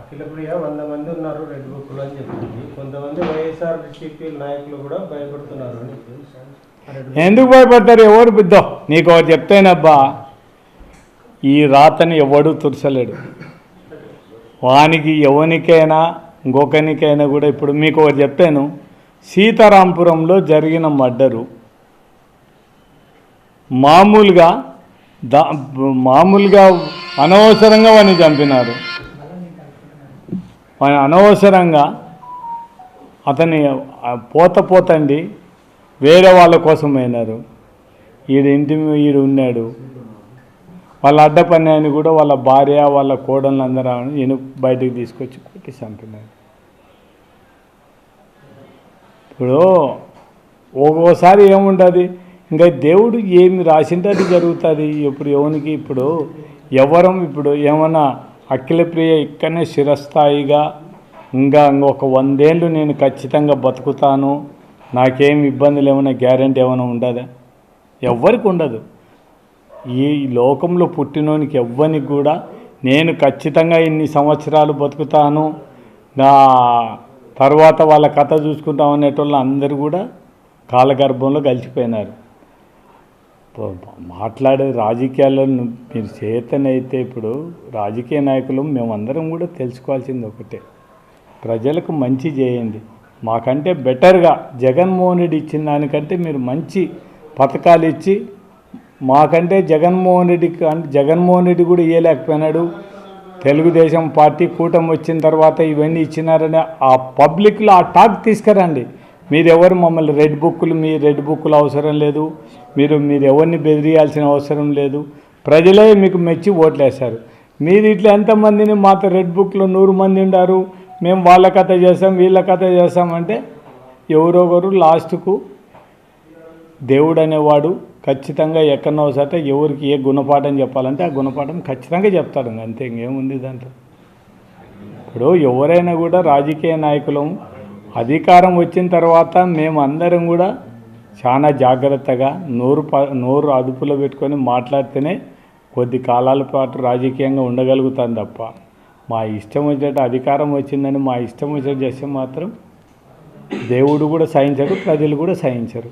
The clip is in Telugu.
అఖిలప్రియ 100 మంది ఉన్నారు రెడ్ బుక్లో అని చెప్పింది. కొంతమంది వైఎస్ఆర్సీపీ నాయకులు కూడా భయపడుతున్నారు అని. ఎందుకు భయపడతారు? ఎవరు బిద్దో నీకు ఒకటి చెప్తేనబ్బా, ఈ రాతని ఎవడు తుడసలేడు. వానికి ఎవరికైనా ఇంకొకరికైనా కూడా. ఇప్పుడు మీకు ఒకటి చెప్పాను, సీతారాంపురంలో జరిగిన మర్డరు మామూలుగా అనవసరంగా వాడిని చంపినారు. అనవసరంగా అతన్ని పోతండి వేరే వాళ్ళ కోసం అయినారు. ఈడు ఉన్నాడు, వాళ్ళ అడ్డపన్నాయని కూడా వాళ్ళ భార్య వాళ్ళ కోడళ్ళు అందరూ ఈయన బయటకు తీసుకొచ్చి కొట్టి చంపినారు. ఇప్పుడు ఒక్కోసారి ఏముంటుంది, ఇంకా దేవుడు ఏమి రాసింటే అది జరుగుతుంది. ఇప్పుడు ఎవరికి ఇప్పుడు ఇప్పుడు ఏమన్నా అఖిలప్రియ ఇక్కడనే చిరస్థాయిగా ఇంకా ఇంకొక 100 ఏళ్ళు నేను ఖచ్చితంగా బతుకుతాను, నాకేం ఇబ్బందులు ఏమైనా గ్యారెంటీ ఏమైనా ఉండదా? ఎవ్వరికి ఉండదు. ఈ లోకంలో పుట్టినోనికి ఎవ్వరికి కూడా నేను ఖచ్చితంగా ఇన్ని సంవత్సరాలు బతుకుతాను, నా తర్వాత వాళ్ళ కథ చూసుకుంటాం అనేటోళ్ళు అందరూ కూడా కాలగర్భంలో కలిసిపోయినారు. మాట్లాడే రాజకీయాల్లో మీరు చేతనైతే ఇప్పుడు రాజకీయ నాయకులు మేమందరం కూడా తెలుసుకోవాల్సింది ఒకటే, ప్రజలకు మంచి చేయండి. మాకంటే బెటర్గా జగన్మోహన్ రెడ్డి ఇచ్చిన దానికంటే మీరు మంచి పథకాలు ఇచ్చి, మాకంటే జగన్మోహన్ రెడ్డి కూడా ఇవ్వలేకపోయినాడు. తెలుగుదేశం పార్టీ కూటమి వచ్చిన తర్వాత ఇవన్నీ ఇచ్చినారని ఆ పబ్లిక్లో ఆ టాక్ తీసుకురండి. మీరెవరు మమ్మల్ని మీ రెడ్ బుక్కులు అవసరం లేదు, మీరు ఎవరిని బెదిరియాల్సిన అవసరం లేదు. ప్రజలే మీకు మెచ్చి ఓట్లేశారు. మీరు ఇట్లా ఎంతమందిని మాతో రెడ్ బుక్లో 100 మంది ఉండారు, మేము వాళ్ళ కథ చేస్తాం వీళ్ళ కథ చేస్తామంటే ఎవరొకరు లాస్ట్కు దేవుడు అనేవాడు ఖచ్చితంగా ఎక్కడో సట ఎవరికి ఏ గుణపాఠం చెప్పాలంటే ఆ గుణపాఠం ఖచ్చితంగా చెప్తాడు. అంతే, ఇంకేముంది దాంట్లో. ఇప్పుడు ఎవరైనా కూడా రాజకీయ నాయకులం అధికారం వచ్చిన తర్వాత మేము అందరం కూడా చాలా జాగ్రత్తగా నోరు అదుపులో పెట్టుకొని మాట్లాడితేనే కొద్ది కాలాల పాటు రాజకీయంగా ఉండగలుగుతాం తప్ప మా ఇష్టం వచ్చేట అధికారం వచ్చిందని మా ఇష్టం వచ్చేట చేస్తే మాత్రం దేవుడు కూడా సహించరు, ప్రజలు కూడా సహించరు.